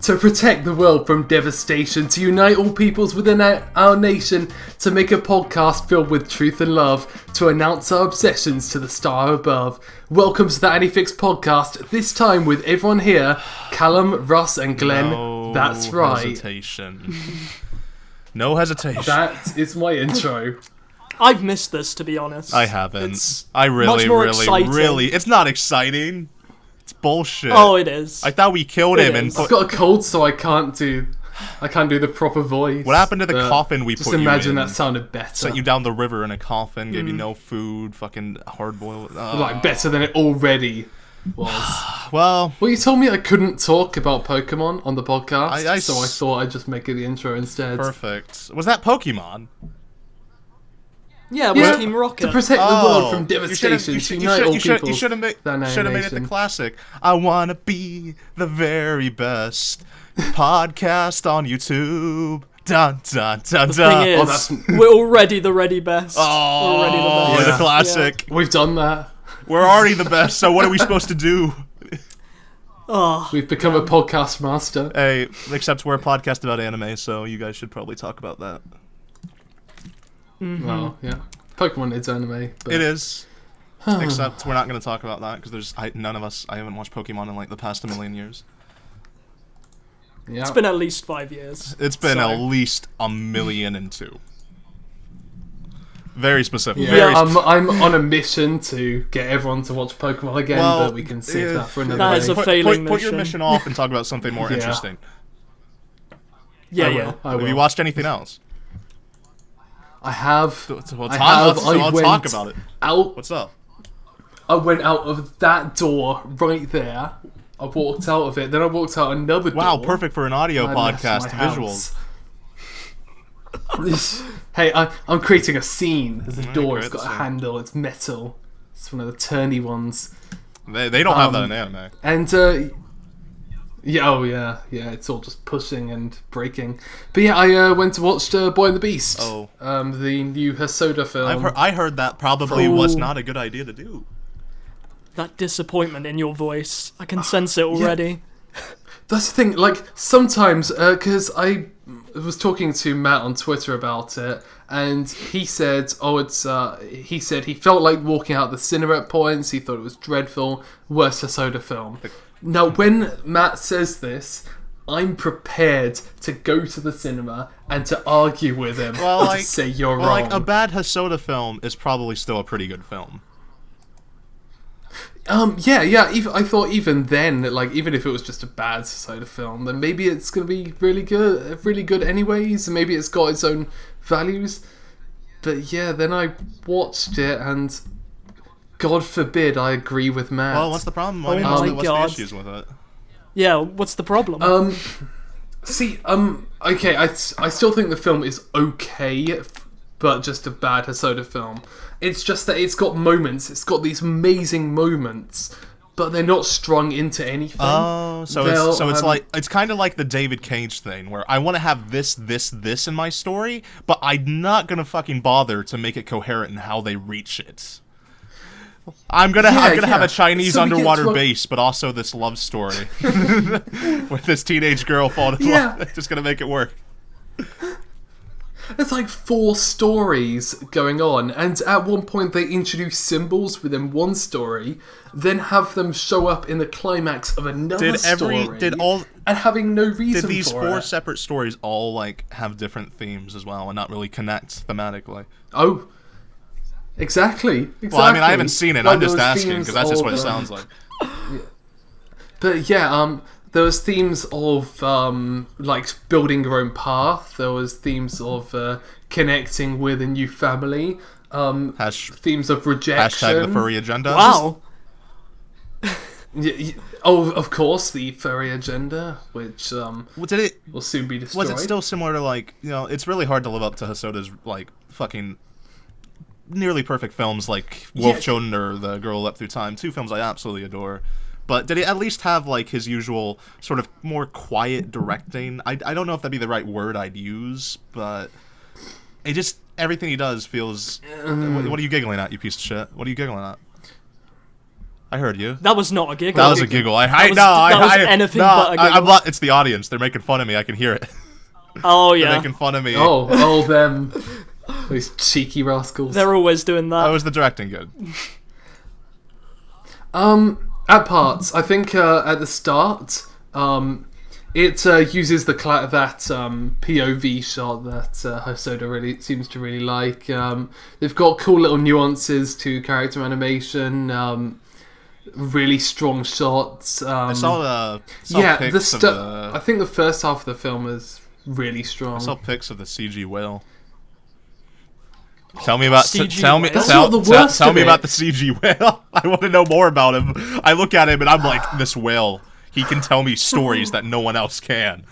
To protect the world from devastation, to unite all peoples within our nation, to make a podcast filled with truth and love, to announce our obsessions to the star above. Welcome to the AniFix podcast, this time with everyone here, Callum, Russ and Glen. No That's right. Hesitation. No hesitation. That is my intro. I've missed this, to be honest. I haven't. It's I really, much more really, exciting. really... It's not exciting. It's bullshit. Oh, it is. I thought we killed It him and is. I've got a cold, so I can't do the proper voice. What happened to the but coffin we just put you in? Just imagine that sounded better. Sent you down the river in a coffin, gave you no food, fucking hard-boiled... Like, better than it already was. Well... Well, you told me I couldn't talk about Pokemon on the podcast, so I s- thought I'd just make it the intro instead. Perfect. Was that Pokemon? Yeah, with Team Rocket. To protect the world from devastation, to unite all people. You should have made it the classic. I wanna be the very best podcast on YouTube. Dun dun dun The dun. thing is, we're already the ready best. Oh, We're already the best. the classic. We've done that. We're already the best. So what are we supposed to do? Oh, We've become a podcast master. Hey, except we're a podcast about anime, so you guys should probably talk about that. Well, yeah. Pokemon is anime. But It is. Except we're not going to talk about that because none of us. I haven't watched Pokemon in like the past 1,000,000 years. Yeah. it's been at least 5 years. It's been So- at least 1,000,002. Very specific. Yeah, Very I'm on a mission to get everyone to watch Pokemon again, Well, but we can save that for another That day. is a failing put your mission. mission off and talk about something more Yeah. interesting. Yeah, I yeah. will. I Have will. you watched anything else? I have. Well, I Tom, have. let's talk about it. Out. What's up? I went out of that door right there. I walked out of it. Then I walked out another door. Wow, perfect for an audio and I left podcast. my Visuals. house. Hey, I'm creating a scene. There's a door. It's great got a scene. handle. It's metal. It's one of the turny ones. They don't have that in anime. And yeah, oh yeah, it's all just pushing and breaking. But yeah, I went to watch Boy and the Beast. Oh. The new Hosoda film. I heard that probably Oh. was not a good idea to do. That disappointment in your voice. I can sense it already. That's the thing. Like sometimes, because I was talking to Matt on Twitter about it, and he said, he said he felt like walking out the cinema at points. He thought it was dreadful. Worst Hosoda film. Now, when Matt says this, I'm prepared to go to the cinema and to argue with him and to say you're wrong. Like a bad Hosoda film is probably still a pretty good film. Yeah. I thought even then, like, even if it was just a bad Hosoda film, then maybe it's gonna be really good anyways. And maybe it's got its own values. But yeah, then I watched it, and God forbid I agree with Matt. Well, what's the problem? Oh my what's God. the issues with it? Yeah, what's the problem? Okay, I still think the film is okay, but just a bad Hosoda film. It's just that it's got moments. It's got these amazing moments, but they're not strung into anything. Oh, it's kind of like the David Cage thing, where I want to have this in my story, but I'm not gonna fucking bother to make it coherent in how they reach it. I'm gonna have a Chinese So we get underwater to- base, but also this love story with this teenage girl falling in love. Just gonna make it work. There's like 4 stories going on, and at one point they introduce symbols within one story, then have them show up in the climax of another story. And having no reason Did these for 4 it. separate stories all like have different themes as well, and not really connect thematically? Oh, exactly. Well, I mean, I haven't seen it. Like, I'm just there was asking themes because that's just what it of, sounds like. But yeah, there was themes of like building your own path. There was themes of connecting with a new family. Themes of rejection. Hashtag the furry agenda. Wow. Of course, the furry agenda, which Did it? will soon be destroyed. Was it still similar to like it's really hard to live up to Hosoda's like fucking nearly perfect films like Wolf Choden or The Girl Up Through Time, 2 films I absolutely adore. But did he at least have like his usual sort of more quiet directing? I don't know if that'd be the right word I'd use, but it just everything he does feels. What are you giggling at, you piece of shit? What are you giggling at? I heard you. That was not a giggle. That was a giggle. Anything but a giggle. I'm not. It's the audience. They're making fun of me. I can hear it. Oh yeah. They're making fun of me. Oh, them. Those cheeky rascals. They're always doing that. How was the directing good? At parts, I think at the start, it uses that POV shot that Hosoda really seems to really like. They've got cool little nuances to character animation. Really strong shots. I saw pics I think the first half of the film is really strong. I saw pics of the CG whale. Tell me about CG me about the CG whale. I want to know more about him. I look at him and I'm like, this whale. He can tell me stories that no one else can.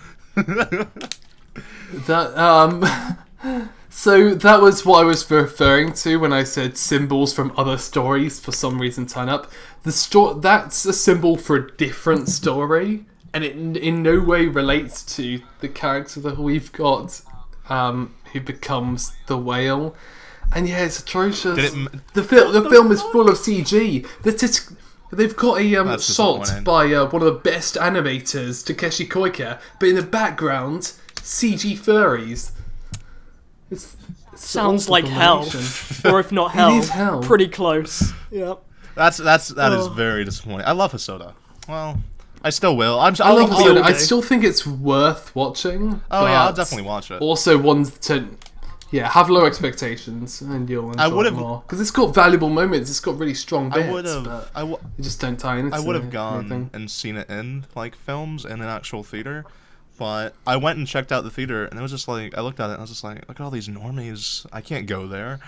So that was what I was referring to when I said symbols from other stories for some reason turn up. That's a symbol for a different story, and it in no way relates to the character that we've got, who becomes the whale. And yeah, it's atrocious. The film is full of CG. They've got a shot by one of the best animators, Takeshi Koike, but in the background, CG furries. It's sounds like hell, or if not hell, it is hell. Pretty close. Yep. That is very disappointing. I love Hosoda. Well, I still will. I love Hosoda. I still think it's worth watching. Oh yeah, I'll definitely watch it. Also, ones to have low expectations, and you'll enjoy it more because it's got valuable moments. It's got really strong bits. You just don't tie into. I would have gone and seen it in films in an actual theater. But I went and checked out the theater, and it was just like, I looked at it, and I was just like, look at all these normies. I can't go there.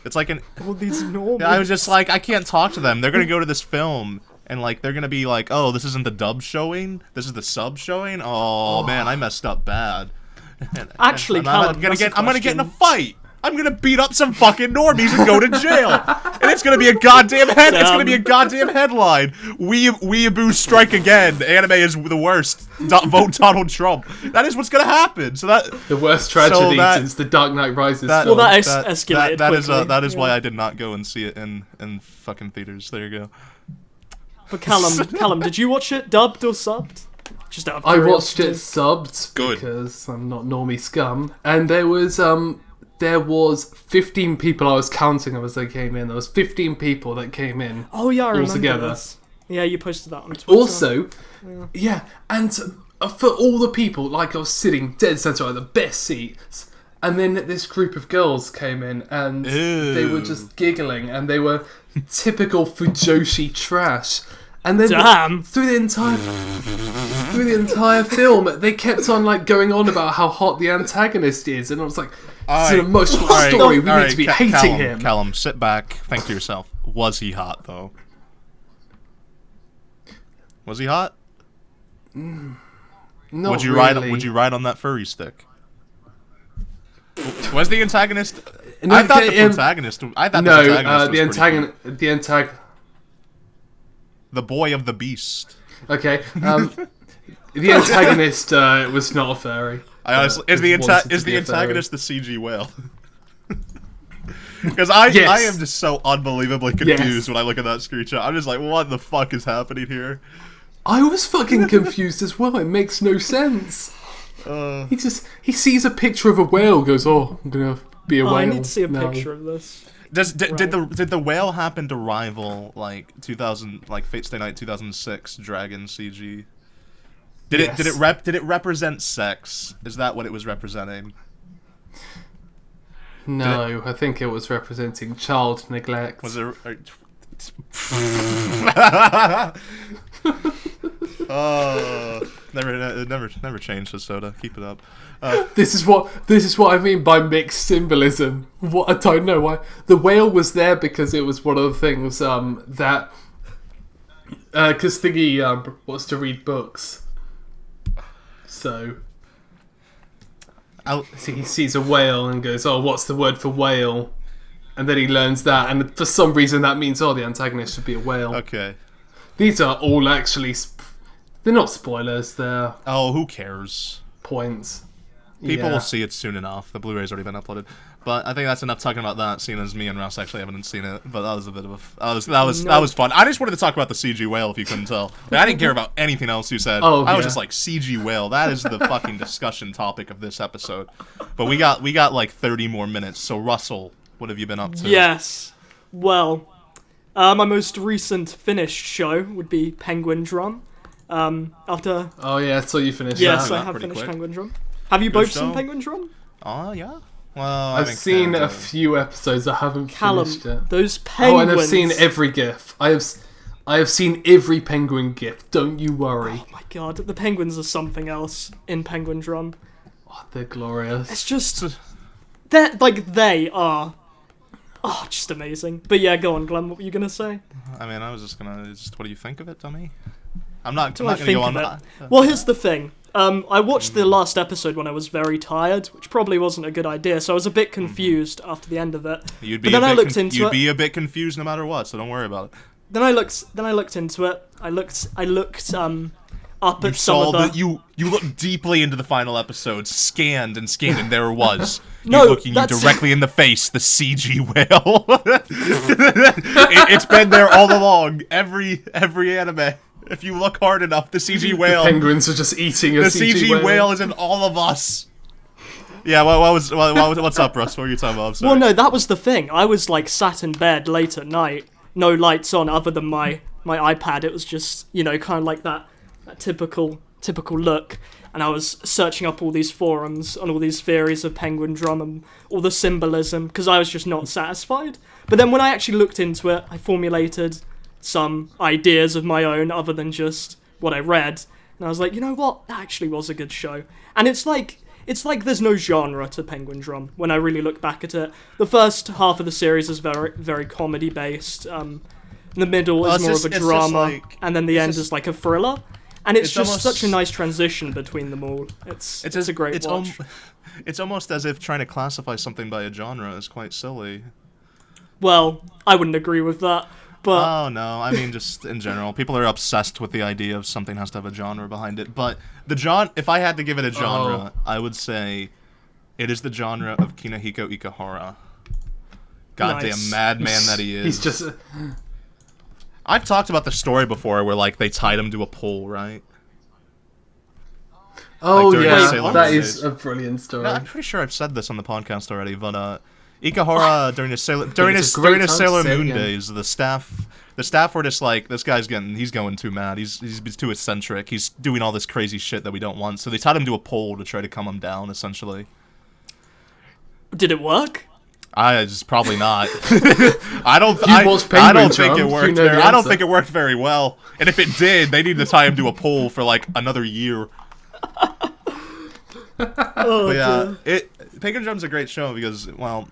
It's like all these normies. I was just like, I can't talk to them. They're going to go to this film, and they're going to be like, oh, this isn't the dub showing? This is the sub showing? Oh, man, I messed up bad. Actually, Callum, I'm gonna get in a fight. I'm gonna beat up some fucking normies and go to jail, and it's gonna be a goddamn It's gonna be a goddamn headline. Weeaboos strike again. Anime is the worst. Vote Donald Trump. That is what's gonna happen. So the worst tragedy since the Dark Knight Rises. That escalated. That is why I did not go and see it in fucking theaters. There you go. But Callum, did you watch it dubbed or subbed? Just out of I curiosity. watched it subbed Good. because I'm not normie scum, and there was 15 people I was counting as they came in. There was 15 people that came in. Oh yeah, I remember altogether. this. Yeah, you posted that on Twitter. Also, and for all the people, I was sitting dead center at the best seats, and then this group of girls came in, and they were just giggling, and they were typical Fujoshi trash. And then through the entire film, they kept on going on about how hot the antagonist is, and I was like, "It's an emotional story. We need to be hating him." Callum, sit back. Think to yourself. Was he hot though? Was he hot? Not Would you really. ride on that furry stick? Was the antagonist? No, I thought the antagonist. The antagonist. The boy of the beast. Okay. The antagonist was not a furry. I honestly is the antagonist the CG whale? Because I am just so unbelievably confused when I look at that screenshot. I'm just like, what the fuck is happening here? I was fucking confused as well. It makes no sense. He sees a picture of a whale, goes, "Oh, I'm gonna be a whale." I need to see a picture of this. Did the whale happen to rival 2000 Fate Stay Night 2006 Dragon CG? Did it represent sex? Is that what it was representing? No, I think it was representing child neglect. Was there? Never changed, Hosoda. Keep it up. This is what I mean by mixed symbolism. What I don't know why the whale was there, because it was one of the things that because Thingy wants to read books, so he sees a whale and goes, "Oh, what's the word for whale?" And then he learns that, and for some reason that means, the antagonist should be a whale. Okay. These are all actually they're not spoilers. They're who cares? points. People will see it soon enough. The Blu-ray's already been uploaded. But I think that's enough talking about that, seeing as me and Russ actually haven't seen it. But that was a bit of a that was fun. I just wanted to talk about the CG whale, if you couldn't tell. I didn't care about anything else you said. I was just like, CG whale. That is the fucking discussion topic of this episode. But we got like 30 more minutes. So Russell, what have you been up to? Yes. Well, my most recent finished show would be Penguindrum. After. Oh yeah, so you finished. Yes, that. I have finished Penguindrum. Have you both seen show. Penguindrum? Oh yeah. Well, I've seen a few episodes. I haven't Callum, finished it. those penguins. Oh, and I've seen every GIF. I have seen every penguin GIF. Don't you worry. Oh my god, the penguins are something else in Penguindrum. Oh, they're glorious. It's just they are. Oh, just amazing. But yeah, go on, Glen. What were you gonna say? I mean, I was just gonna. What do you think of it, dummy? I'm not Do gonna I think go of on. it? Well, here's the thing. I watched the last episode when I was very tired, which probably wasn't a good idea. So I was a bit confused after the end of it. You'd be a bit confused no matter what, so don't worry about it. Then I looked into it. I looked up at some saw of the. that you looked deeply into the final episode, scanned, and there it was. No, looking you directly in the face, the CG whale. It's been there all along. Every anime. If you look hard enough, the CG whale. The penguins are just eating a the CG whale is in all of us. Yeah, what's up, Russ? What are you talking about? I'm sorry. Well, no, that was the thing. I was like sat in bed late at night, no lights on other than my iPad. It was just, kind of like that typical look. And I was searching up all these forums on all these theories of Penguindrum and all the symbolism because I was just not satisfied. But then when I actually looked into it, I formulated some ideas of my own other than just what I read. And I was like, you know what? That actually was a good show. And it's like there's no genre to Penguindrum when I really look back at it. The first half of the series is very, very comedy based. The middle is more of a drama, and then the end is like a thriller. And it's just almost such a nice transition between them all. It's a great watch. It's almost as if trying to classify something by a genre is quite silly. Well, I wouldn't agree with that. But oh no, I mean just in general, people are obsessed with the idea of something has to have a genre behind it. But if I had to give it a genre, I would say it is the genre of Kinehiko Ikahara. Goddamn madman that he is. He's just. I've talked about the story before, where like they tied him to a pole, right? Oh like, yeah, that is a brilliant story. No, I'm pretty sure I've said this on the podcast already, but Ikahara during his Sailor Moon days, the staff were just like, this guy's he's going too mad. He's too eccentric. He's doing all this crazy shit that we don't want. So they tied him to a pole to try to calm him down, essentially. Did it work? Probably not. I don't think it worked. I don't think it worked very well. And if it did, they need to tie him to a pole for like another year. But yeah, Penguindrum's a great show because, well,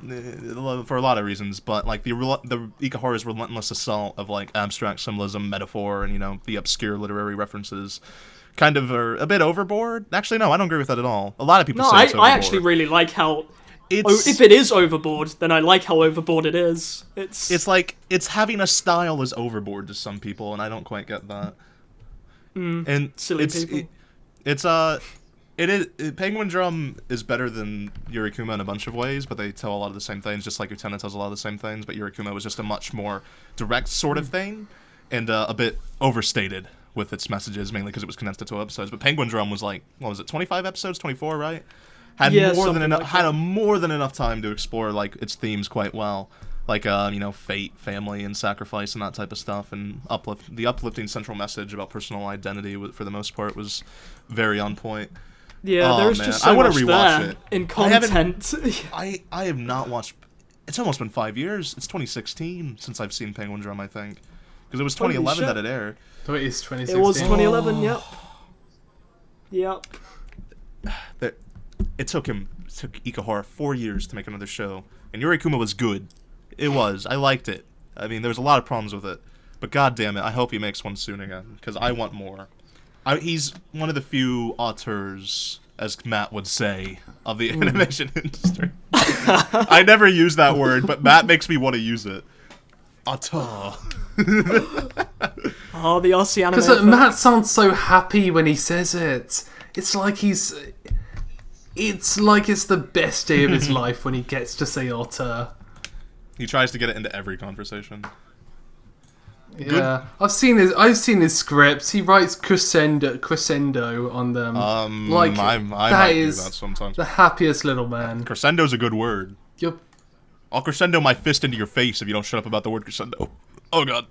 for a lot of reasons, but like the Ikahara's relentless assault of like abstract symbolism, metaphor, and the obscure literary references kind of are a bit overboard. Actually, no, I don't agree with that at all. A lot of people say it's overboard. I actually really like how. If it is overboard, then I like how overboard it is. It's like it's having a style is overboard to some people, and I don't quite get that. And silly people. Penguindrum is better than Yurikuma in a bunch of ways, but they tell a lot of the same things, just like Utena tells a lot of the same things, but Yurikuma was just a much more direct sort of thing, and a bit overstated with its messages, mainly because it was condensed to 12 episodes. But Penguindrum was like, what was it, 25 episodes, 24, right? Had more than enough time to explore like its themes quite well, like fate, family, and sacrifice, and that type of stuff, and the uplifting central message about personal identity for the most part was very on point. Yeah, there's just so much there in content. I have not watched. It's almost been 5 years. It's 2016 since I've seen Penguindrum, I think, because it was 2011 that it aired. So it is 2016. It was 2011. Yep. It took Ikahara 4 years to make another show, and Yurikuma was good. It was. I liked it. I mean, there was a lot of problems with it, but god damn it, I hope he makes one soon again, because I want more. He's one of the few auteurs, as Matt would say, of the animation industry. I never use that word, but Matt makes me want to use it. Auteur. Oh, the Aussie anime. Because Matt sounds so happy when he says it. It's like he's it's like it's the best day of his life when he gets to say auteur. He tries to get it into every conversation. Yeah, I've seen his scripts. He writes crescendo on them. I might do that sometimes. The happiest little man. Crescendo's a good word. Yep. I'll crescendo my fist into your face if you don't shut up about the word crescendo. Oh god.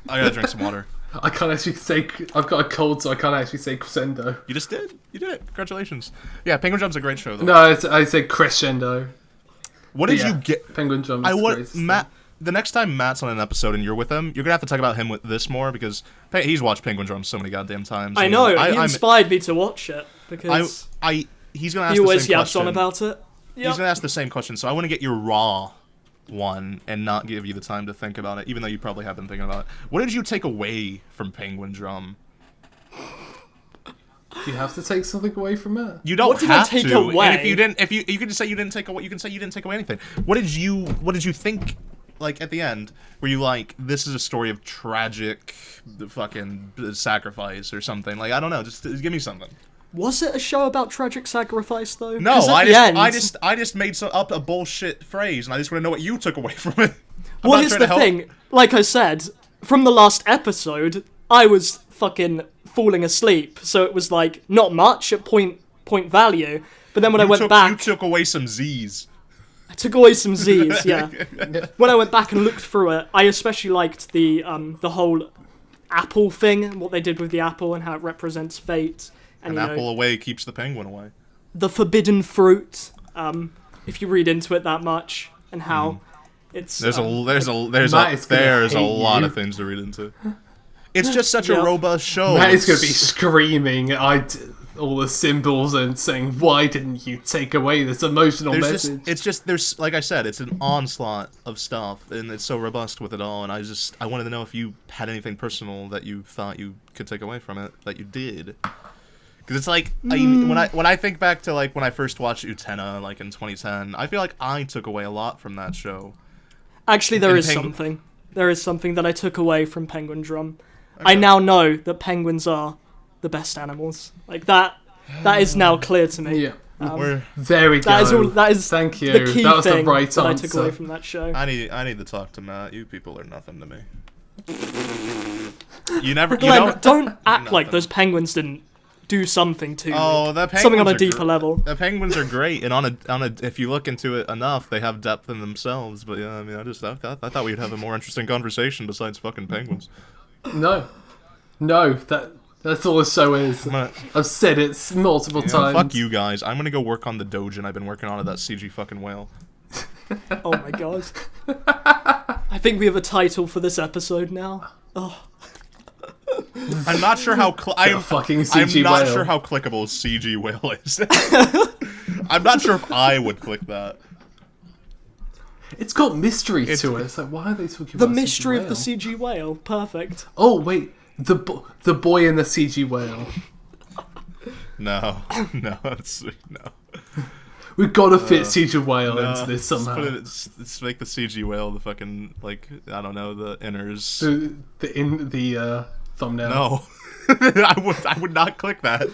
I gotta drink some water. I can't actually say. I've got a cold, so I can't actually say crescendo. You just did. You did it. Congratulations. Yeah, Penguindrum's a great show, though. No, I said crescendo. What did you get? Penguindrum. I want Matt. The next time Matt's on an episode and you're with him, you're gonna have to talk about him with this more because he's watched Penguindrum so many goddamn times. I know. He inspired me to watch it because he's gonna ask. He always the same yaps question. on about it. Yep. He's gonna ask the same question, so I want to get your raw one and not give you the time to think about it, even though you probably have been thinking about it. What did you take away from Penguindrum? You have to take something away from it. You don't What did have I take to. away? And if you didn't, you can just say you didn't take away. You can say you didn't take away anything. What did you think? Like at the end, were you like, this is a story of tragic, fucking sacrifice or something? Like I don't know. Just give me something. Was it a show about tragic sacrifice though? No, I just made up a bullshit phrase, and I just want to know what you took away from it. Well, here's the thing. Like I said, from the last episode, I was fucking falling asleep, so it was like not much at point value. But then when I went back, you took away some Z's. I took away some Z's. Yeah. When I went back and looked through it, I especially liked the whole apple thing, what they did with the apple and how it represents fate. And, An apple away keeps the penguin away. The forbidden fruit. If you read into it that much, and how it's there's a lot of things to read into. It's just such a robust show. Matt is going to be screaming all the symbols and saying, "Why didn't you take away this emotional message?" There's like I said, it's an onslaught of stuff, and it's so robust with it all. And I wanted to know if you had anything personal that you thought you could take away from it that you did. Because it's like when I think back to like when I first watched Utena like in 2010, I feel like I took away a lot from that show. Actually, there is something that I took away from Penguindrum. Okay. I now know that penguins are the best animals. Like that is now clear to me. Yeah. There we go. That is thank you. The key that was thing the right that answer. I took away from that show. I need to talk to Matt. You people are nothing to me. You never. Glen, don't act like those penguins didn't do something to something on a deeper level. The penguins are great, and if you look into it enough, they have depth in themselves. But yeah, I mean, I thought we'd have a more interesting conversation besides fucking penguins. No, that's all the show is. I've said it multiple times. Fuck you guys. I'm gonna go work on the Dojin I've been working on that CG fucking whale. Oh my god. I think we have a title for this episode now. Oh. I'm not sure how fucking CG I'm not whale. sure how clickable CG whale is. I'm not sure if I would click that. It's got mystery to it. It's like, why are they talking the about mystery CG of the CG whale? Perfect. Oh wait, the boy in the CG whale. No. No. We've got to fit CG whale into this somehow. Let's make the CG whale the fucking, like, I don't know, the inners. The thumbnail. No. I would not click that.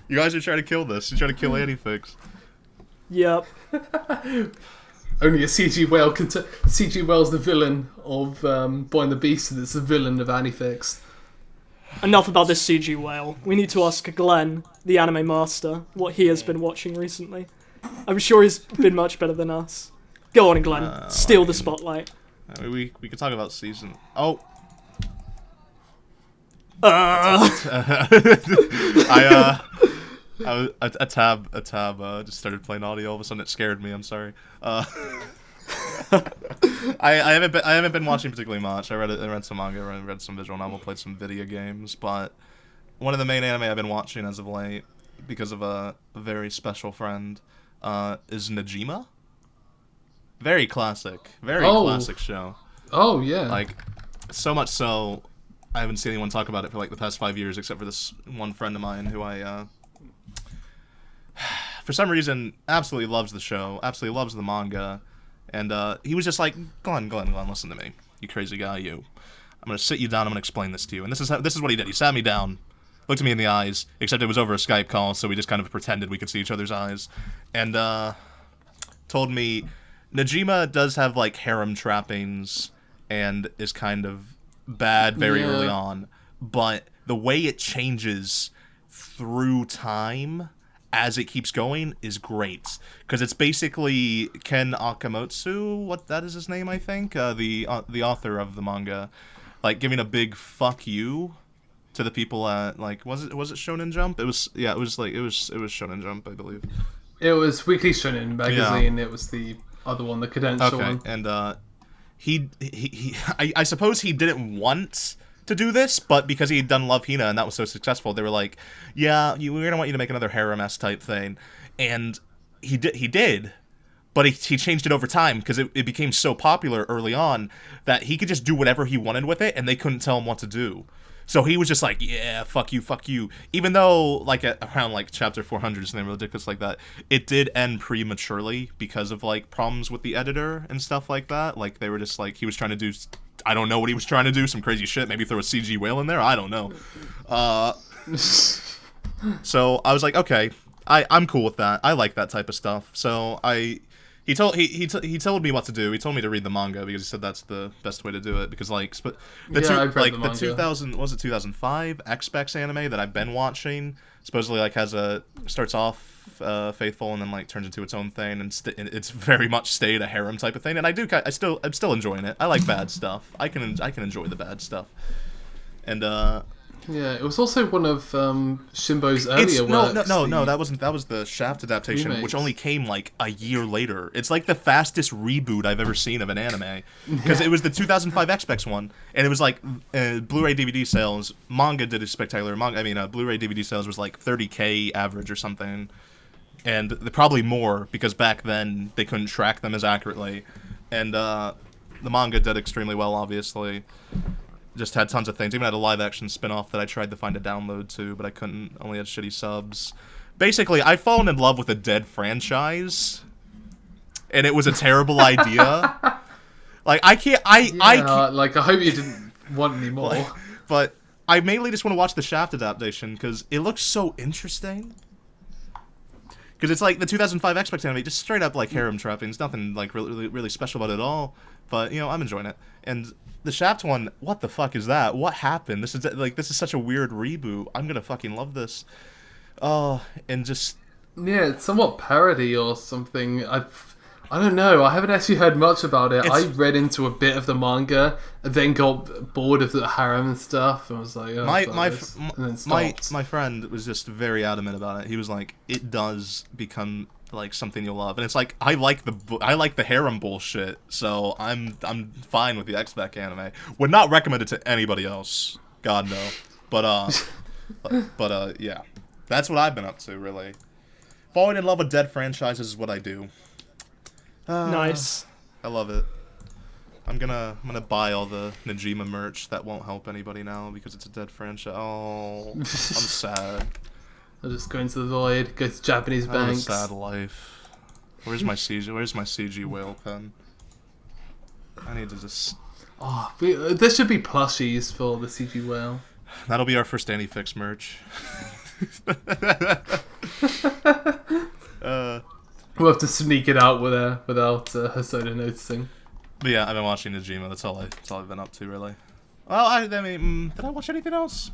You guys are trying to kill this. You're trying to kill AniFix. Yep. Only a CG whale can CG whale's the villain of Boy and the Beast, and it's the villain of AniFix. Enough about this CG whale. We need to ask Glen, the anime master, what he has been watching recently. I'm sure he's been much better than us. Go on, Glen. Steal the spotlight. We could talk about season. Oh. A tab just started playing audio. All of a sudden, it scared me. I'm sorry. I haven't been watching particularly much. I read some manga, I read some visual novel, played some video games. But one of the main anime I've been watching as of late, because of a very special friend, is Negima. Very classic show. Oh yeah. Like, so much so, I haven't seen anyone talk about it for like the past 5 years, except for this one friend of mine who I, for some reason, absolutely loves the show, absolutely loves the manga, and he was just like, Glen, listen to me, you crazy guy, you. I'm gonna sit you down. I'm gonna explain this to you. And this is what he did. He sat me down, looked at me in the eyes, except it was over a Skype call, so we just kind of pretended we could see each other's eyes, and told me Negima does have like harem trappings and is kind of bad very early on, but the way it changes through time as it keeps going is great, because it's basically Ken Akamotsu, what that is his name, I think, the author of the manga, like giving a big fuck you to the people at, like, was it Shonen Jump? It was Shonen Jump, I believe. It was Weekly Shonen magazine. Yeah. It was the other one, the Cadential one. And I suppose he didn't want to do this, but because he had done Love Hina and that was so successful, they were like, yeah, we're gonna want you to make another harem-esque type thing, and he did, but he changed it over time because it became so popular early on that he could just do whatever he wanted with it, and they couldn't tell him what to do. So he was just like, yeah, fuck you. Even though, like, around, like, chapter 400 or something ridiculous like that, it did end prematurely because of, like, problems with the editor and stuff like that. Like, they were just, like, he was trying to do, I don't know what he was trying to do, some crazy shit. Maybe throw a CG whale in there? I don't know. So I was like, okay, I'm cool with that. I like that type of stuff. So he told me what to do. He told me to read the manga because he said that's the best way to do it. Because like the 2005 X-Specs anime that I've been watching supposedly like starts off faithful and then like turns into its own thing, and it's very much stayed a harem type of thing. And I'm still enjoying it. I like bad stuff. I can enjoy the bad stuff. And yeah, it was also one of Shimbo's earlier works. No, that was the Shaft adaptation, remakes, which only came like a year later. It's like the fastest reboot I've ever seen of an anime, because it was the 2005 X-Specs one, and it was like Blu-ray DVD sales. Manga did a spectacular. Blu-ray DVD sales was like 30K average or something, and probably more because back then they couldn't track them as accurately, and the manga did extremely well, obviously. Just had tons of things. Even had a live-action spin-off that I tried to find a download to, but I couldn't. Only had shitty subs. Basically, I've fallen in love with a dead franchise, and it was a terrible idea. Like, I can't... I hope you didn't want any more. But I mainly just want to watch the Shaft adaptation, because it looks so interesting. Because it's like the 2005 X-Specs anime, just straight up, like, harem trappings. Nothing, like, really special about it at all. But, I'm enjoying it. And the Shaft one, what the fuck is that? What happened? This is such a weird reboot. I'm gonna fucking love this. Oh, and just... Yeah, it's somewhat parody or something. I don't know. I haven't actually heard much about it. I read into a bit of the manga, and then got bored of the harem and stuff, and was like, oh, my friend was just very adamant about it. He was like, it does become like something you'll love, and it's like I like the harem bullshit, so I'm fine with the X-Spec anime. Would not recommend it to anybody else, God no. But yeah, that's what I've been up to really. Falling in love with dead franchises is what I do. Nice. I love it. I'm gonna buy all the Negima merch. That won't help anybody now because it's a dead franchise. Oh, I'm sad. I'll just go into the void, go to Japanese banks. I have a sad life. Where's my CG whale pen? I need to just... Oh, there should be plushies for the CG whale. That'll be our first AniFix merch. We'll have to sneak it out without Hosoda noticing. But yeah, I've been watching Negima. That's all I've been up to, really. Well, did I watch anything else?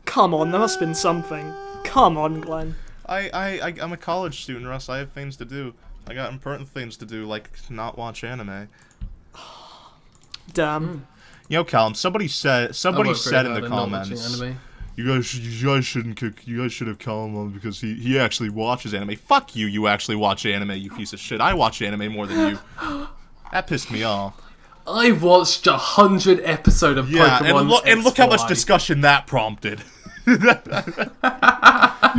Come on, there must have been something. Come on, Glen. I'm a college student, Russ. I have things to do. I got important things to do, like not watch anime. Damn. Callum, somebody said in the comments, you guys shouldn't kick. You guys should have Callum on because he actually watches anime. Fuck you! You actually watch anime, you piece of shit. I watch anime more than you. That pissed me off. I watched 100 episodes of Pokemon. And look how much discussion that prompted. You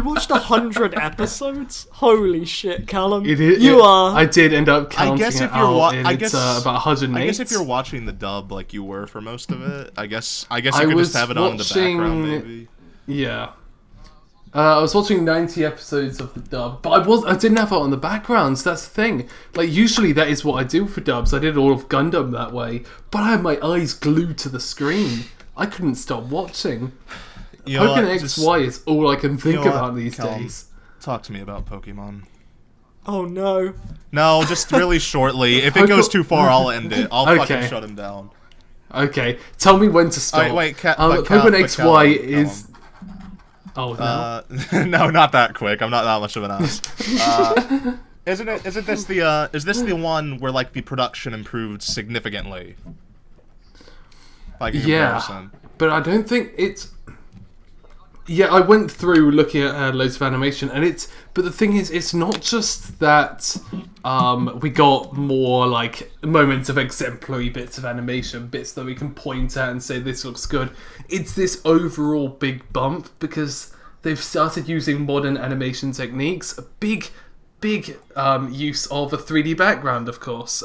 watched 100 episodes? Holy shit, Callum! I did end up counting it's about 108. I guess if you're watching the dub like you were for most of it, I guess you could just have it on in the background, maybe. Yeah. I was watching 90 episodes of the dub, but I didn't have it on the background, so that's the thing. Like, usually that is what I do for dubs. I did all of Gundam that way, but I had my eyes glued to the screen. I couldn't stop watching. Pokemon XY is all I can think about these Callum, days. Talk to me about Pokemon. Oh no. No, just really shortly. If it goes too far, I'll end it. I'll fucking shut him down. Okay, tell me when to stop. Wait, Pokemon XY is... Oh, no. No, not that quick. I'm not that much of an ass. Is this the one where, like, the production improved significantly? Like, in comparison? But I don't think it's... Yeah, I went through looking at loads of animation, and but the thing is, it's not just that we got more like moments of exemplary bits of animation, bits that we can point at and say this looks good. It's this overall big bump because they've started using modern animation techniques. A big use of a 3D background, of course.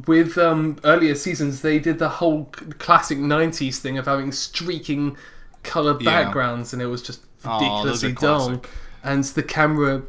With earlier seasons, they did the whole classic 90s thing of having streaking colored backgrounds, and it was just ridiculously dull. And the camera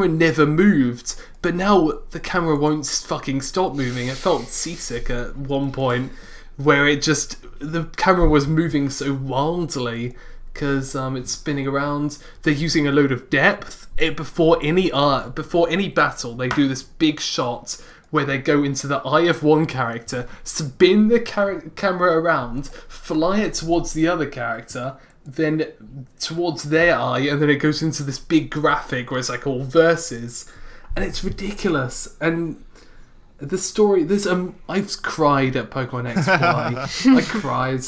never moved, but now the camera won't fucking stop moving. It felt seasick at one point where the camera was moving so wildly because it's spinning around. They're using a load of depth. Before any battle, they do this big shot where they go into the eye of one character, spin the camera around, fly it towards the other character, then towards their eye, and then it goes into this big graphic where it's like all verses, and it's ridiculous. And the story, I've cried at Pokemon XY. I cried.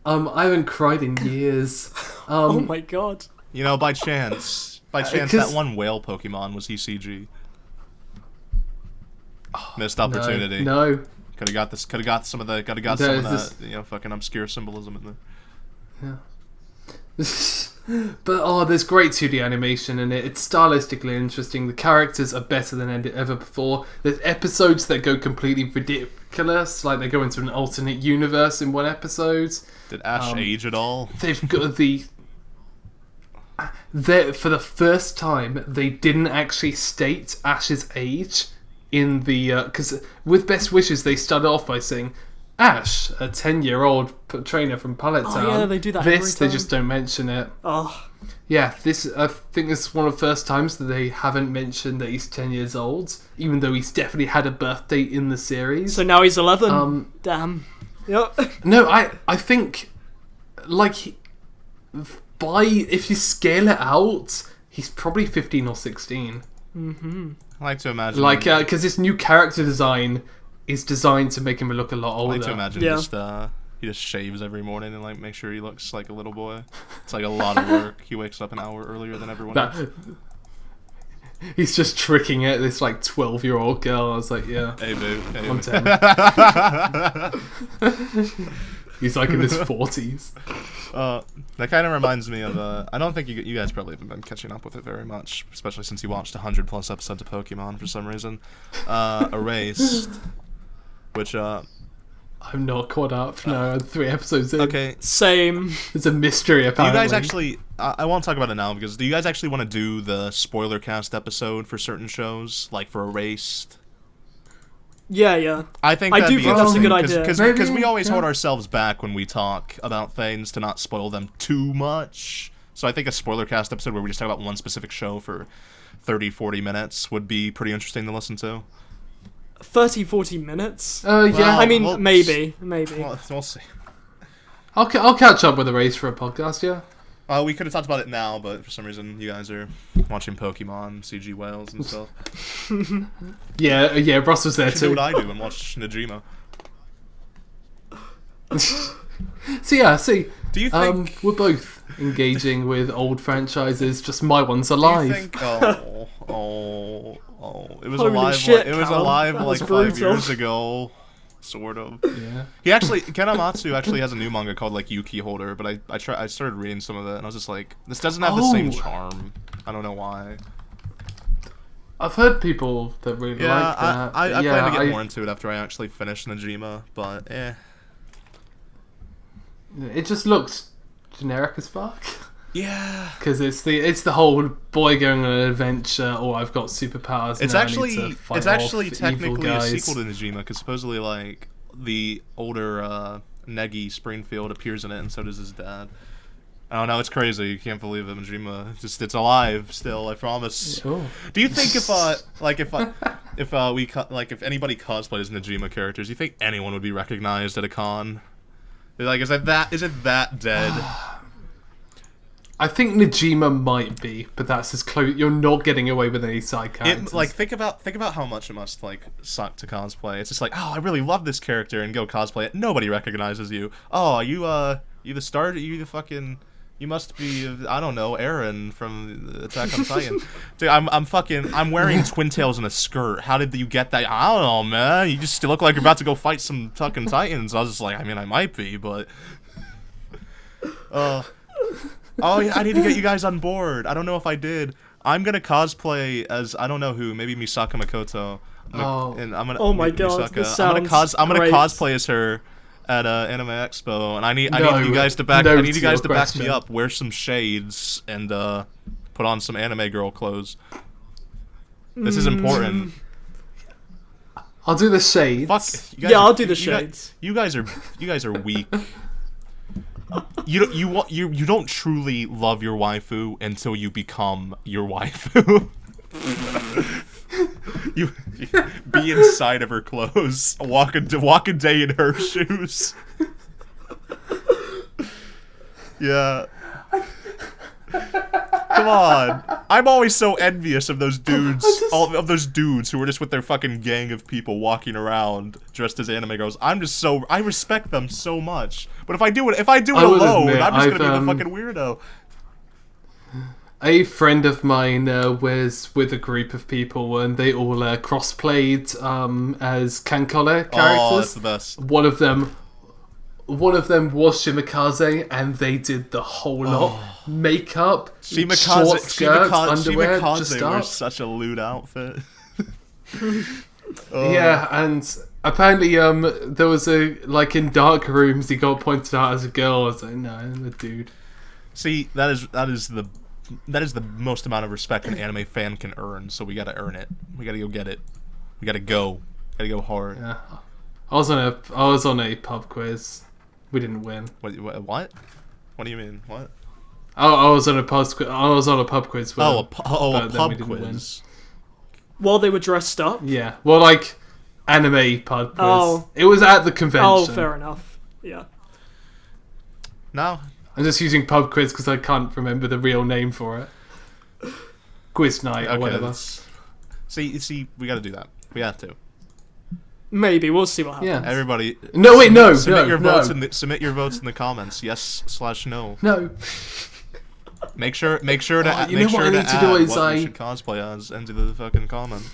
I haven't cried in years. Oh my god! You know, by chance, that one whale Pokemon was ECG. Missed opportunity. No. Could have got some of that, you know, fucking obscure symbolism in there. Yeah. But there's great 2D animation in it. It's stylistically interesting. The characters are better than ever before. There's episodes that go completely ridiculous, like they go into an alternate universe in one episode. Did Ash age at all? They've got for the first time, they didn't actually state Ash's age in the... Because with Best Wishes, they started off by saying, Ash, a 10-year-old trainer from Pallet Town. Oh yeah, they do that every time. They just don't mention it. Oh. Yeah, I think this is one of the first times that they haven't mentioned that he's 10 years old, even though he's definitely had a birthday in the series. So now he's 11. Damn. Yep. No, I think, like, if you scale it out, he's probably 15 or 16. Mm-hmm. I like to imagine... Like, because this new character design is designed to make him look a lot older. I like to imagine he just shaves every morning and, like, make sure he looks like a little boy. It's, like, a lot of work. He wakes up an hour earlier than everyone else. He's just tricking it, this, like, 12-year-old girl. I was like, yeah. Hey, boo. Hey, I'm 10. He's, like, in his 40s. That kind of reminds me of... I don't think you guys probably haven't been catching up with it very much, especially since you watched 100+ episodes of Pokemon for some reason. Erased, which... I'm not caught up. No, 3 episodes in. Okay. Same. It's a mystery, apparently. Do you guys actually... I won't talk about it now, because do you guys actually want to do the spoiler cast episode for certain shows? Like for Erased? Yeah. I think I do think that's a good idea. Because we always hold ourselves back when we talk about things to not spoil them too much. So I think a spoiler cast episode where we just talk about one specific show for 30-40 minutes would be pretty interesting to listen to. 30-40 minutes? Yeah. I mean, maybe. We'll see. I'll catch up with the race for a podcast, yeah. We could have talked about it now, but for some reason you guys are watching Pokemon, CG whales, and stuff. Yeah, Russ was there too. too. Do what I do and watch Negima. See. Do you think we're both engaging with old franchises? Just my one's alive. Do you think? It was Holy alive. Shit, it was Callum. alive That like was 5 brutal. years ago. Sort of. Yeah. Kenamatsu actually has a new manga called like Yuki Holder, but I started reading some of it and I was just like, this doesn't have the same charm. I don't know why. I've heard people that really like that. I plan to get more into it after I actually finish Negima, but It just looks generic as fuck. Yeah. Because it's the whole boy going on an adventure, or I've got superpowers. It's now I need to fight actually off technically evil a guys. sequel to Negima, because supposedly like the older Negi Springfield appears in it, and so does his dad. I don't know, it's crazy. You can't believe it, Negima. It's alive still. I promise. Oh. Do you think if anybody cosplays Negima characters, do you think anyone would be recognized at a con? Like, is it that dead? I think Negima might be, but that's as close. You're not getting away with any side characters. Think about how much it must suck to cosplay. It's just like, oh, I really love this character, and go cosplay it. Nobody recognizes you. Oh, are you the star? You must be, I don't know, Eren from Attack on Titan. Dude, I'm wearing twin tails and a skirt. How did you get that? I don't know, man. You just look like you're about to go fight some fucking Titans. I was just like, I mean, I might be, but... oh, yeah, I need to get you guys on board. I don't know if I did. I'm gonna cosplay as, I don't know who, maybe Misaka Makoto. And I'm gonna, oh my god, this sounds I'm gonna great. cosplay as her at Anime Expo, and I need you guys to back me up. Wear some shades and put on some anime girl clothes. This is important. I'll do the shades. Fuck. I'll do the shades. You guys are weak. You don't truly love your waifu until you become your waifu. You be inside of her clothes, walk a day in her shoes. Yeah. Come on. I'm always so envious of those dudes, of those dudes who are just with their fucking gang of people walking around dressed as anime girls. I respect them so much. But if I do it alone, I'm just gonna be the fucking weirdo. A friend of mine was with a group of people, and they all cross-played as Kankole characters. Oh, that's the best. One of them was Shimikaze, and they did the whole lot. Makeup, short skirts, underwear, just up. Was such a lewd outfit. Yeah, and apparently there was in dark rooms he got pointed out as a girl. I was like, no, I'm a dude. See, that is the most amount of respect an anime fan can earn, so we gotta earn it. We gotta go get it. We gotta go hard. Yeah. I was on a pub quiz. We didn't win. What? What do you mean? What? I was on a pub quiz. With a pub quiz. While they were dressed up? Yeah. Well, anime pub quiz. Oh. It was at the convention. Oh, fair enough. Yeah. No. I'm just using pub quiz because I can't remember the real name for it. Quiz night or whatever. See, we got to do that. We have to. Maybe we'll see what happens. Yeah. Everybody. No, wait, no. Submit your votes in the comments. Yes/no. No. Make sure to add what you should cosplay as into the fucking comment.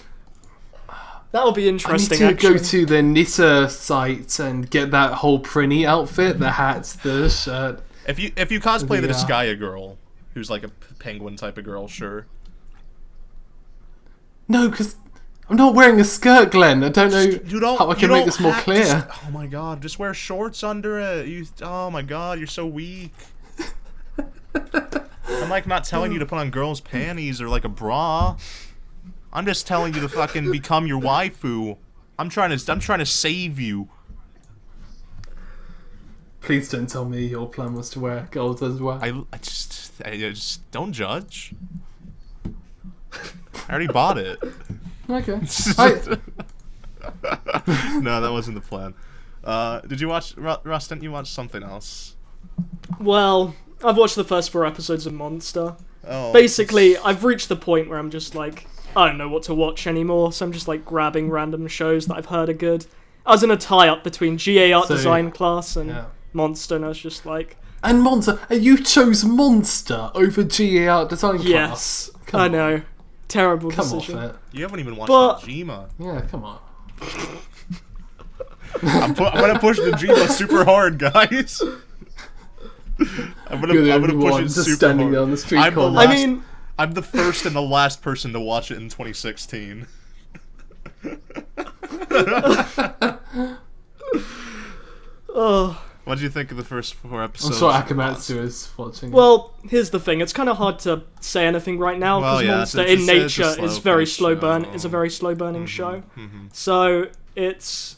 That'll be interesting. I need to go to the Nissa site and get that whole Prinny outfit, the hats, the shirt. If you cosplay the Disgaea girl, who's like a penguin type of girl, sure. No, because I'm not wearing a skirt, Glen. I don't know how I can make this more clear. Oh my god, just wear shorts under it. Oh my god, you're so weak. I'm not telling you to put on girls' panties or a bra. I'm just telling you to fucking become your waifu. I'm trying to save you. Please don't tell me your plan was to wear girls as well. I just don't judge. I already bought it. Okay. No, that wasn't the plan. Did you watch Russ? Didn't you watch something else? Well, I've watched the first 4 episodes of Monster. Oh. Basically, I've reached the point where I'm just I don't know what to watch anymore, so I'm just grabbing random shows that I've heard are good. I was in a tie-up between GA art design class and Monster, and I was just And Monster, and you chose Monster over GA art design class? Yes, I know. Terrible decision. Come off it. You haven't even watched Negima. Yeah, come on. I'm gonna push Negima super hard, guys. I'm gonna push it super standing hard. on the street I'm the first and the last person to watch it in 2016. Oh. What did you think of the first 4 episodes? I'm sure Akamatsu is watching. Well, here's the thing. It's kind of hard to say anything right now because Monster in nature is very slow burn. It's a very slow burning show. Mm-hmm. So it's.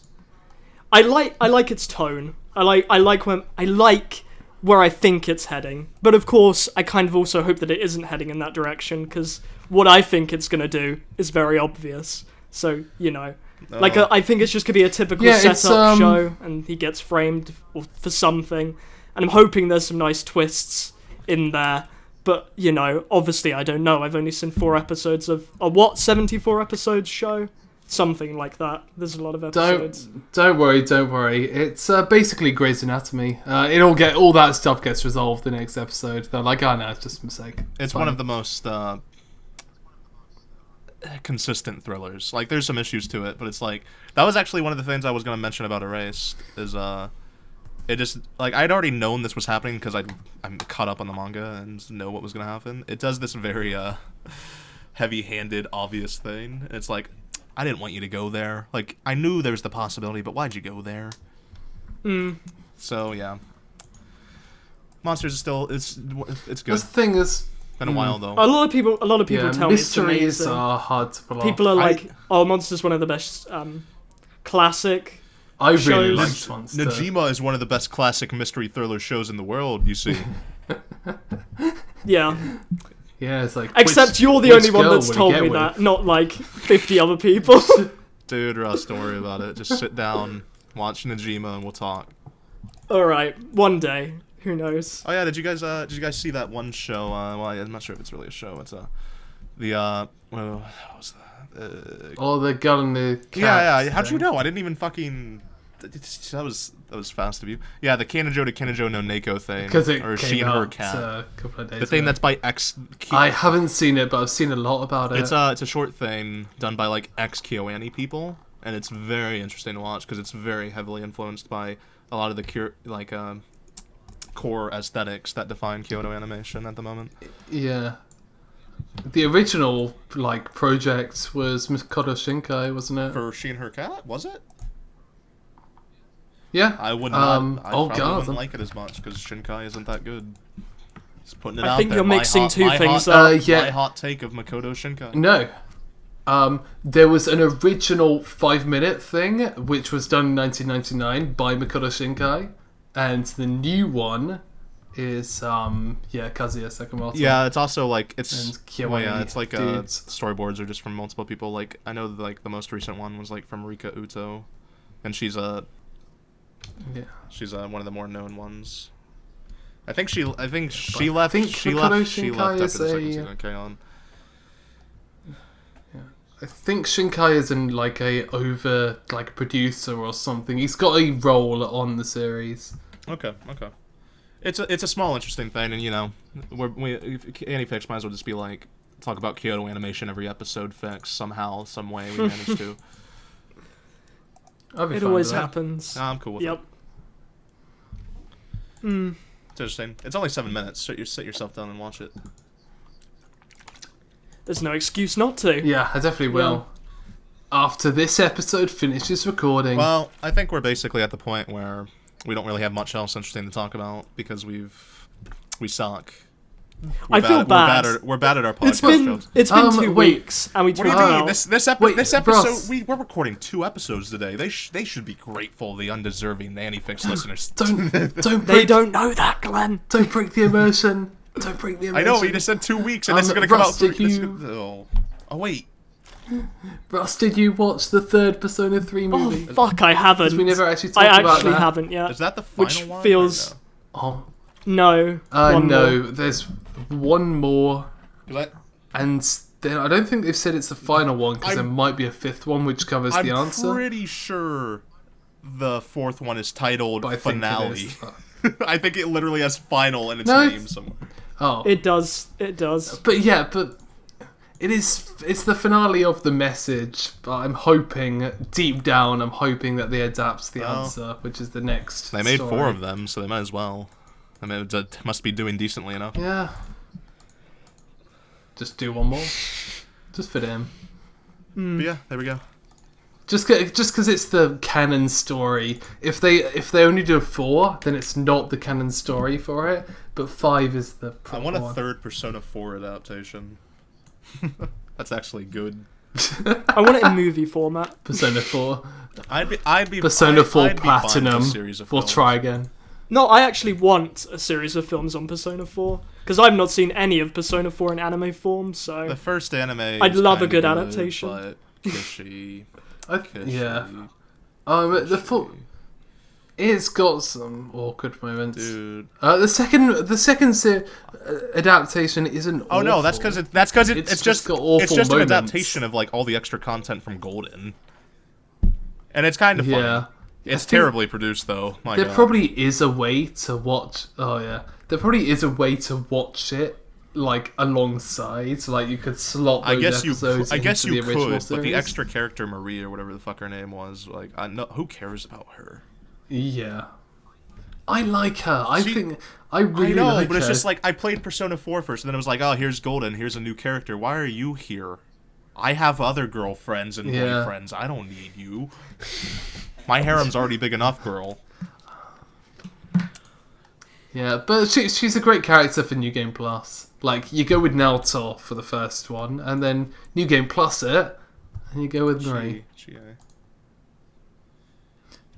I like its tone. I like where I think it's heading, but of course I kind of also hope that it isn't heading in that direction, because what I think it's gonna do is very obvious. So I think it's just gonna be a typical setup show, and he gets framed for something, and I'm hoping there's some nice twists in there. But obviously I don't know. I've only seen 4 episodes of a 74 episodes show. Something like that. There's a lot of episodes. Don't worry. It's basically Grey's Anatomy. All that stuff gets resolved the next episode. They're like, oh no, it's just a mistake. It's one of the most consistent thrillers. Like, there's some issues to it, but it's like, that was actually one of the things I was going to mention about Erased, is it just, like, I'd already known this was happening because I'm caught up on the manga and know what was going to happen. It does this very heavy-handed, obvious thing. It's like, I didn't want you to go there. Like, I knew there was the possibility, but why'd you go there? So, yeah. Monsters is still, it's good. That's the thing is... Been a while, though. A lot of people tell me it's amazing. Mysteries are hard to pull off. People are like, Monster's one of the best classic I really shows. liked Monster. Negima is one of the best classic mystery thriller shows in the world, you see. Yeah. Yeah, it's like... Except you're the only one that's told me that, not like 50 other people. Dude, Russ, don't worry about it. Just sit down, watch Negima, and we'll talk. Alright, one day. Who knows? Oh yeah, did you guys see that one show? Well, I'm not sure if it's really a show. It's what was that? The girl in the cat. Yeah. How'd you know? I didn't even fucking. That was fast of you. Yeah, the Kanajo to Kanajo no Neko thing. Because it or came She and out Her Cat. a couple of days The thing ago. that's by X. I haven't seen it, but I've seen a lot about it. It's a short thing done by like ex KyoAni people, and it's very interesting to watch because it's very heavily influenced by a lot of the core aesthetics that define Kyoto animation at the moment. Yeah. The original project was Mikoto Shinkai, wasn't it? For She and Her Cat, was it? Yeah. I would not. I probably God. wouldn't like it as much because Shinkai isn't that good. Just putting it I out think there. you're mixing two things up. up. My hot take of Makoto Shinkai. No. There was an original 5-minute thing, which was done in 1999 by Makoto Shinkai, and the new one is Kazuya Sakamoto. Yeah, it's also like And KyoAni it's like dudes. storyboards are just from multiple people. Like I know like the most recent one was like from Rika Uto, and she's one of the more known ones. I think she left. She left Makoto after Shinkai the is second a- season of K-On! I think Shinkai is in over producer or something. He's got a role on the series. Okay. It's a small interesting thing, and AniFix might as well just be like talk about Kyoto animation every episode fix somehow, some way we manage to. I'll be It fine always with that. happens. I'm cool with Yep. it. It's interesting. It's only 7 minutes. Sit yourself down and watch it. There's no excuse not to. Yeah, I definitely will. After this episode finishes recording. Well, I think we're basically at the point where we don't really have much else interesting to talk about because we suck. I feel bad. We're bad at our podcast shows. It's been 2 wait. weeks, and we What do talked you mean? about... This episode, Russ. we're recording 2 episodes today. They should be grateful, the undeserving AniFix listeners. They don't know that, Glen. Don't break the immersion. Don't break the immersion. I know, we just said 2 weeks, and this is going to come Russ, out 3... did you- Oh, wait. Russ, did you watch the third Persona 3 movie? Oh, fuck, I haven't. Because we never actually talked about that. I actually haven't yet. Is that the final Which one? feels... Oh, No. no. One more. There's one more. What? And then I don't think they've said it's the final one, because there might be a 5th one which covers the answer. I'm pretty sure the 4th one is titled But I think it Finale. is. I think it literally has final in its No, name somewhere. Oh. It does. But it's the finale of the message, but I'm hoping, deep down, that they adapt the answer, which is the next They made story. 4 of them, so they might as well. I mean, it must be doing decently enough. Yeah. Just do one more. Just fit in. But yeah, there we go. Just because it's the canon story. If they only do 4, then it's not the canon story for it. But 5 is the I proper want a one. 3rd Persona 4 adaptation. That's actually good. I want it in movie format. Persona 4. I'd be Persona 4 I'd be fine with a Platinum. series of We'll films. try again. No, I actually want a series of films on Persona 4 because I've not seen any of Persona 4 in anime form. So The first anime. I'd is love a kinda good adaptation. But Kishi. Yeah. The full. It's got some awkward moments. Dude. The second adaptation isn't. Oh no, that's awful. because It's just got awful it's just moments. an adaptation of like all the extra content from Golden, and it's kind of funny. Yeah. It's terribly produced though. My There God. probably is a way to watch. Oh yeah, there probably is a way to watch it like alongside. So like you could slot those episodes I guess into you the original could, series. but the extra character Marie or whatever the fuck her name was, like, who cares about her? Yeah, I like her. I really I know, like but her. it's just like I played Persona 4 first, and then it was like, oh, here's Golden, here's a new character. Why are you here? I have other girlfriends and boyfriends. I don't need you. My harem's already big enough, girl. Yeah, but she's a great character for New Game Plus. Like, you go with Naoto for the first one, and then New Game Plus it, and you go with Marie.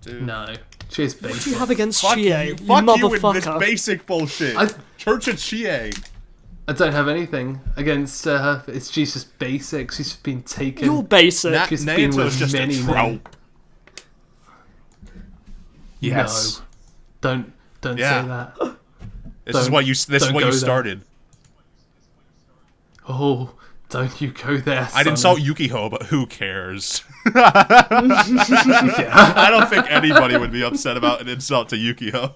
Dude. No, she's basic. what do you have against Fuck Chie? you, You fuck you with this motherfucker. basic bullshit. Church of Chie. I don't have anything against her. She's just basic. She's been taken. You're basic. She's been with Nato's just many a men. trope. Yes. No, don't Yeah. say that. This is Don't- what you. This is don't what go you there. started. Oh, don't you go there, I'd son. insult Yukiho, but who cares? Yeah. I don't think anybody would be upset about an insult to Yukiho.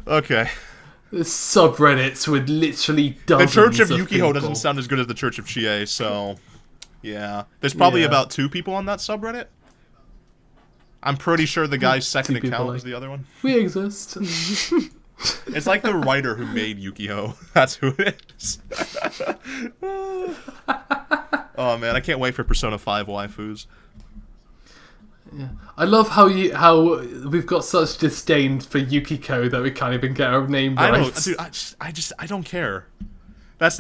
Okay. There's subreddits with literally The dozens Church of people. Yukiho doesn't sound as good as the Church of Chie, so yeah. There's probably Yeah. about 2 people on that subreddit. I'm pretty sure the guy's second 2 people, account like- was the other one. We exist. It's like the writer who made Yukiho. That's who it is. Oh man, I can't wait for Persona 5 waifus. Yeah. I love how we've got such disdain for Yukiko that we can't even get her name I right. don't, dude. I don't care. That's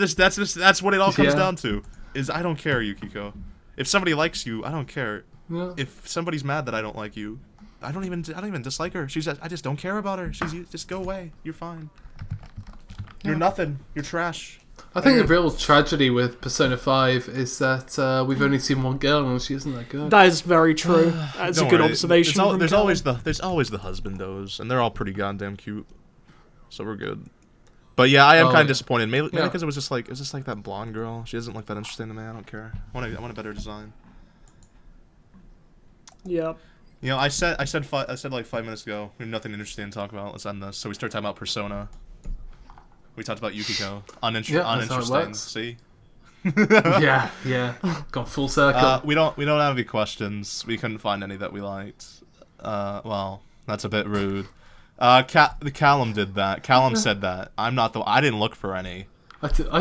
what it all comes Yeah. down to. Is I don't care, Yukiko. If somebody likes you, I don't care. Yeah. If somebody's mad that I don't like you, I don't even dislike her. I just don't care about her. Just go away. You're fine. You're nothing. You're trash. I think the real tragedy with Persona 5 is that we've only seen one girl and she isn't that good. That is very true. That's a Don't good worry. observation. There's from always Callum. the husbandos, and they're all pretty goddamn cute. So we're good. But yeah, I am kind of disappointed. Mainly Yeah. because it was just like that blonde girl. She doesn't look that interesting to me. I don't care. I want a better design. Yeah. You know, I said like 5 minutes ago, we have nothing interesting to talk about. Let's end this. So we start talking about Persona. We talked about Yukiko. Yeah, that's how it Uninteresting. works. See? yeah. Gone full circle. We don't have any questions. We couldn't find any that we liked. Well, that's a bit rude. Callum did that. Callum said that. I didn't look for any.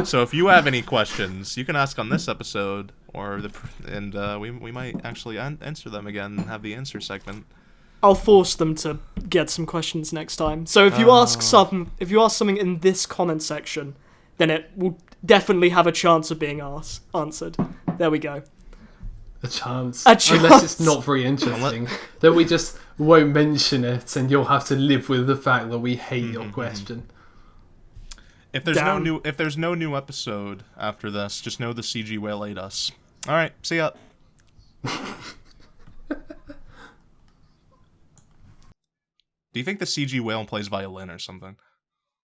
So if you have any questions, you can ask on this episode, we might actually answer them again and have the answer segment. I'll force them to get some questions next time. So if you ask something in this comment section, then it will definitely have a chance of being answered. There we go. A chance. A chance. Unless it's not very interesting. Then we just won't mention it and you'll have to live with the fact that we hate your question. If there's no new episode after this, just know the CG whale ate us. All right, see ya. Do you think the CG whale plays violin or something?